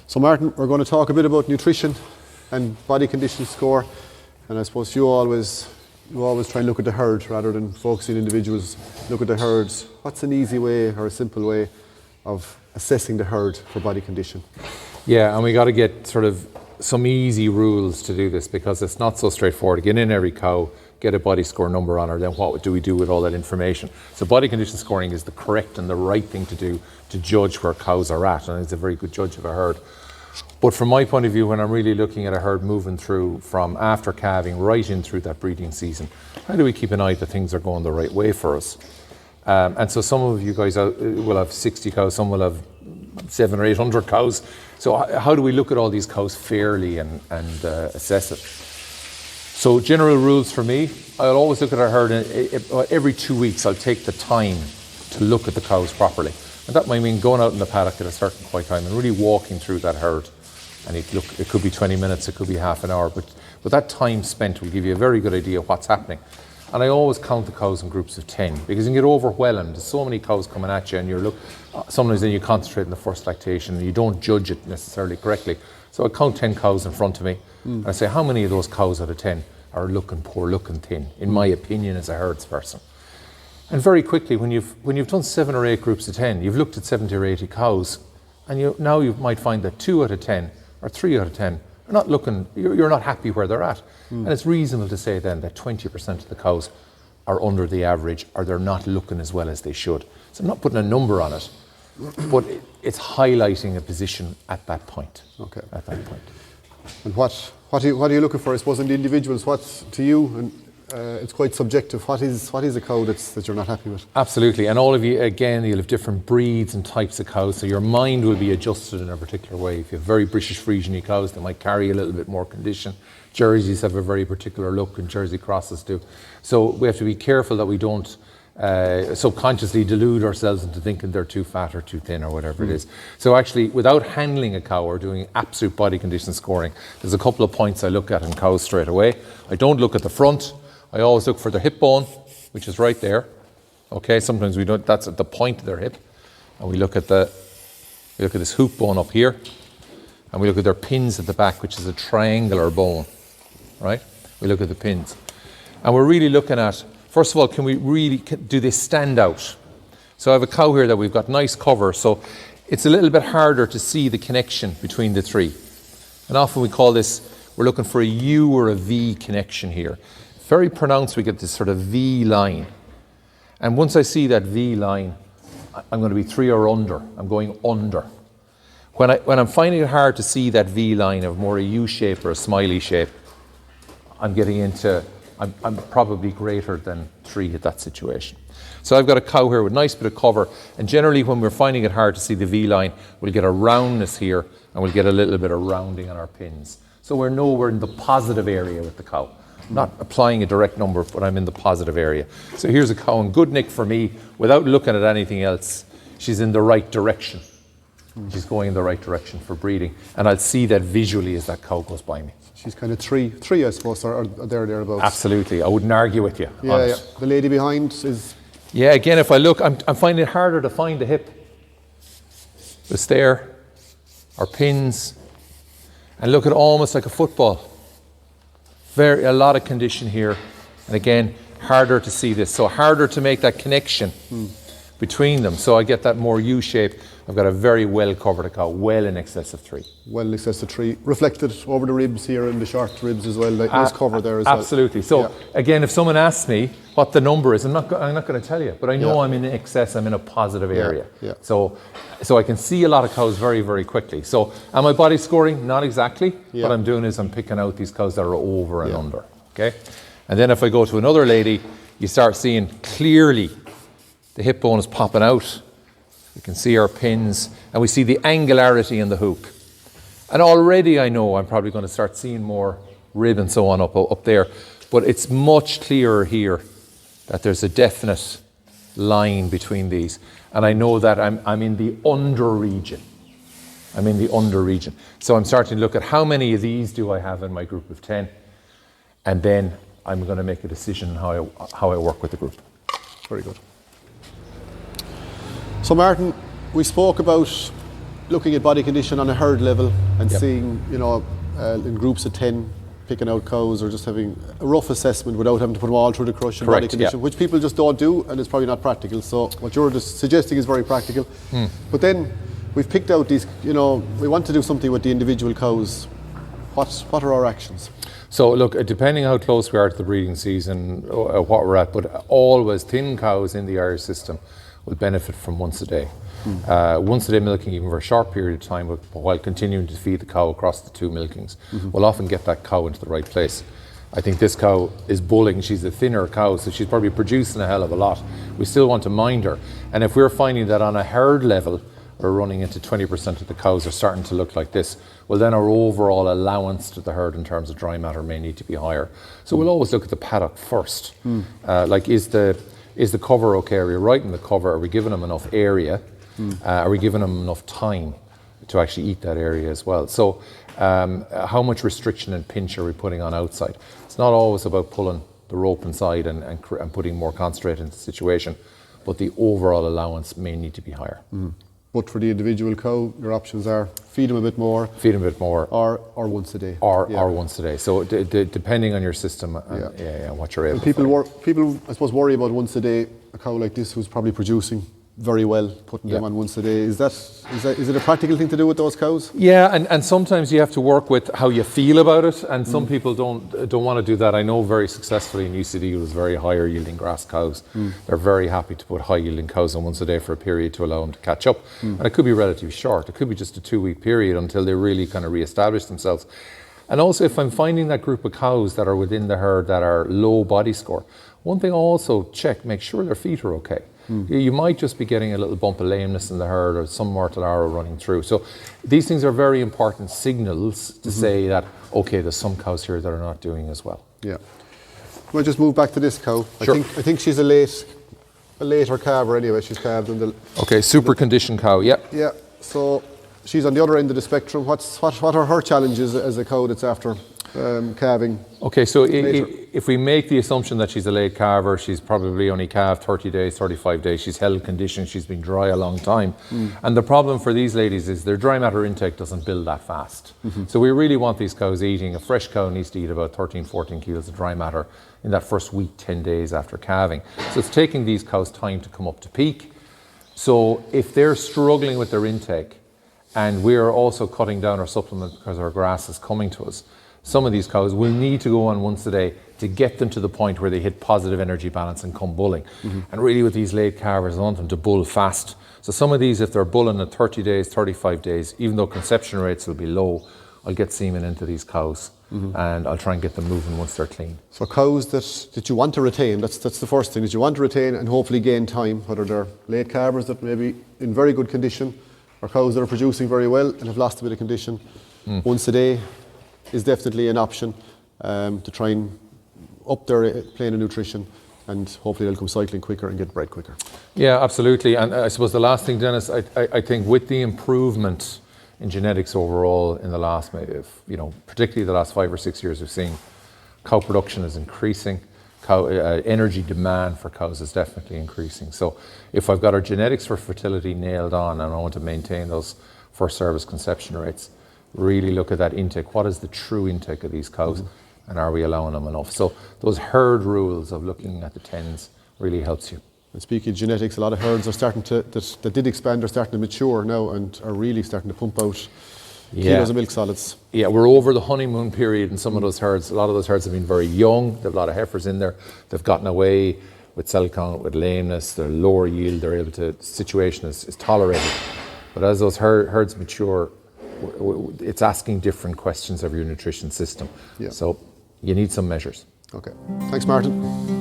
So Martin, we're going to talk a bit about nutrition and body condition score, and I suppose you always try and look at the herd rather than focusing on individuals. Look at the herds. What's an easy way or a simple way of assessing the herd for body condition? Yeah, and we got to get sort of some easy rules to do this, because it's not so straightforward. Get in every cow, get a body score number on her, then what do we do with all that information? So body condition scoring is the correct and the right thing to do to judge where cows are at, and it's a very good judge of a herd. But from my point of view, when I'm really looking at a herd moving through from after calving right in through that breeding season, how do we keep an eye that things are going the right way for us? And so some of you guys will have 60 cows, some will have 700 or 800 cows. So how do we look at all these cows fairly and assess it? So general rules for me, I'll always look at a herd every 2 weeks. I'll take the time to look at the cows properly. And that might mean going out in the paddock at a certain point in time and really walking through that herd. And it could be 20 minutes, it could be half an hour, but that time spent will give you a very good idea of what's happening. And I always count the cows in groups of 10, because you can get overwhelmed. There's so many cows coming at you, and sometimes then you concentrate on the first lactation and you don't judge it necessarily correctly. So I count 10 cows in front of me, and I say, how many of those cows out of 10 are looking poor, looking thin, in my opinion as a herdsperson? And very quickly, when you've done 7 or 8 groups of 10, you've looked at 70 or 80 cows, and now you might find that 2 out of 10 or 3 out of 10 are not looking, you're not happy where they're at. And it's reasonable to say then that 20% of the cows are under the average, or they're not looking as well as they should. So I'm not putting a number on it, but it's highlighting a position at that point. Okay. At that point. And what are you looking for, I suppose, in the individuals? What's to you, and it's quite subjective, what is a cow that you're not happy with? Absolutely, and all of you, again, you'll have different breeds and types of cows, so your mind will be adjusted in a particular way. If you have very British Friesian cows, they might carry a little bit more condition. Jerseys have a very particular look, and Jersey crosses do. So we have to be careful that we don't subconsciously delude ourselves into thinking they're too fat or too thin or whatever it is. So actually, without handling a cow or doing absolute body condition scoring, there's a couple of points I look at in cows straight away. I don't look at the front. I always look for their hip bone, which is right there. Okay, sometimes we don't, that's at the point of their hip. And we look at this hoop bone up here, and we look at their pins at the back, which is a triangular bone, right? We look at the pins. And we're really looking at, first of all, do they stand out? So I have a cow here that we've got nice cover, so it's a little bit harder to see the connection between the three. And often we call this, we're looking for a U or a V connection here. Very pronounced, we get this sort of V line. And once I see that V line, I'm going to be 3 or under. I'm going under. When I'm finding it hard to see that V line of more a U shape or a smiley shape, I'm probably greater than 3 at that situation. So I've got a cow here with a nice bit of cover, and generally when we're finding it hard to see the V line, we'll get a roundness here, and we'll get a little bit of rounding on our pins. So we're in the positive area with the cow. Not applying a direct number, but I'm in the positive area. So here's a cow in good nick for me, without looking at anything else. She's in the right direction. She's going in the right direction for breeding. And I'll see that visually as that cow goes by me. She's kind of three, I suppose, or thereabouts. Absolutely, I wouldn't argue with you. Yeah. The lady behind is... Yeah, again, if I look, I'm finding it harder to find the hip. The stare, our pins, and look at almost like a football. A lot of condition here, and again, harder to see this, so harder to make that connection between them. So I get that more U shape. I've got a very well covered cow, well in excess of 3. Well in excess of 3, reflected over the ribs here and the short ribs as well. Nice cover there as well. Absolutely. So again, if someone asks me what the number is, I'm not going to tell you, but I know I'm in excess. I'm in a positive area. Yeah. So I can see a lot of cows very, very quickly. So am I body scoring? Not exactly. What I'm doing is I'm picking out these cows that are over and under. Okay. And then if I go to another lady, you start seeing clearly the hip bone is popping out. We can see our pins, and we see the angularity in the hoop. And already I know I'm probably going to start seeing more rib and so on up there. But it's much clearer here that there's a definite line between these. And I know that I'm in the under region. I'm in the under region. So I'm starting to look at how many of these do I have in my group of 10. And then I'm going to make a decision how I work with the group. Very good. So Martin, we spoke about looking at body condition on a herd level and seeing, in groups of 10, picking out cows or just having a rough assessment without having to put them all through the crush and body condition, which people just don't do, and it's probably not practical. So what you're just suggesting is very practical. But then we've picked out these, we want to do something with the individual cows. What are our actions? So look, depending how close we are to the breeding season, what we're at, but always thin cows in the Irish system will benefit from once a day. Once a day milking, even for a short period of time, while continuing to feed the cow across the 2 milkings, will often get that cow into the right place. I think this cow is bulling. She's a thinner cow, so she's probably producing a hell of a lot. We still want to mind her. And if we're finding that on a herd level, we're running into 20% of the cows are starting to look like this, well then our overall allowance to the herd in terms of dry matter may need to be higher. So we'll always look at the paddock first. Is the cover okay? Are we right in the cover? Are we giving them enough area? Are we giving them enough time to actually eat that area as well? So how much restriction and pinch are we putting on outside? It's not always about pulling the rope inside and putting more concentrate into the situation, but the overall allowance may need to be higher. But for the individual cow, your options are feed them a bit more. Feed them a bit more. Or once a day. Or once a day. So depending on your system and what you're able to people, I suppose, worry about once a day, a cow like this who's probably producing very well, putting them on once a day. Is it a practical thing to do with those cows? Yeah, and sometimes you have to work with how you feel about it, and some people don't want to do that. I know very successfully in UCD it was very higher yielding grass cows. They're very happy to put high yielding cows on once a day for a period to allow them to catch up. And it could be relatively short. It could be just a 2-week period until they really kind of re-establish themselves. And also if I'm finding that group of cows that are within the herd that are low body score, one thing I also check, make sure their feet are okay. You might just be getting a little bump of lameness in the herd or some mortellaro running through. So these things are very important signals to say that, okay, there's some cows here that are not doing as well. Yeah. We'll just move back to this cow. Sure. I think she's a later calver anyway. She's calved in the... Okay, super conditioned cow, yeah. Yeah, so she's on the other end of the spectrum. What are her challenges as a cow that's after calving? Okay, so if we make the assumption that she's a late calver, she's probably only calved 30 days, 35 days, she's held condition, she's been dry a long time. And the problem for these ladies is their dry matter intake doesn't build that fast. So we really want these cows eating. A fresh cow needs to eat about 13, 14 kilos of dry matter in that first week, 10 days after calving. So it's taking these cows time to come up to peak. So if they're struggling with their intake and we're also cutting down our supplement because our grass is coming to us, some of these cows will need to go on once a day to get them to the point where they hit positive energy balance and come bulling. And really with these late calvers, I want them to bull fast. So some of these, if they're bulling at 30 days, 35 days, even though conception rates will be low, I'll get semen into these cows and I'll try and get them moving once they're clean. So cows that you want to retain, that's the first thing, is you want to retain and hopefully gain time, whether they're late calvers that may be in very good condition or cows that are producing very well and have lost a bit of condition. Once a day is definitely an option to try and up their plane of nutrition, and hopefully they'll come cycling quicker and get bred quicker. Yeah, absolutely. And I suppose the last thing, Dennis, I think with the improvement in genetics overall in the last, particularly the last 5 or 6 years, we've seen cow production is increasing. Cow energy demand for cows is definitely increasing. So if I've got our genetics for fertility nailed on and I want to maintain those first service conception rates, really look at that intake. What is the true intake of these cows, and are we allowing them enough? So those herd rules of looking at the tens really helps you. And speaking of genetics, a lot of herds are starting to that did expand are starting to mature now and are really starting to pump out kilos of milk solids. Yeah, we're over the honeymoon period in some of those herds. A lot of those herds have been very young. They have a lot of heifers in there. They've gotten away with cell count, with lameness. They're lower yield. They're able to. Situation is tolerated. But as those herds mature, it's asking different questions of your nutrition system. Yeah. So you need some measures. Okay. Thanks, Martin.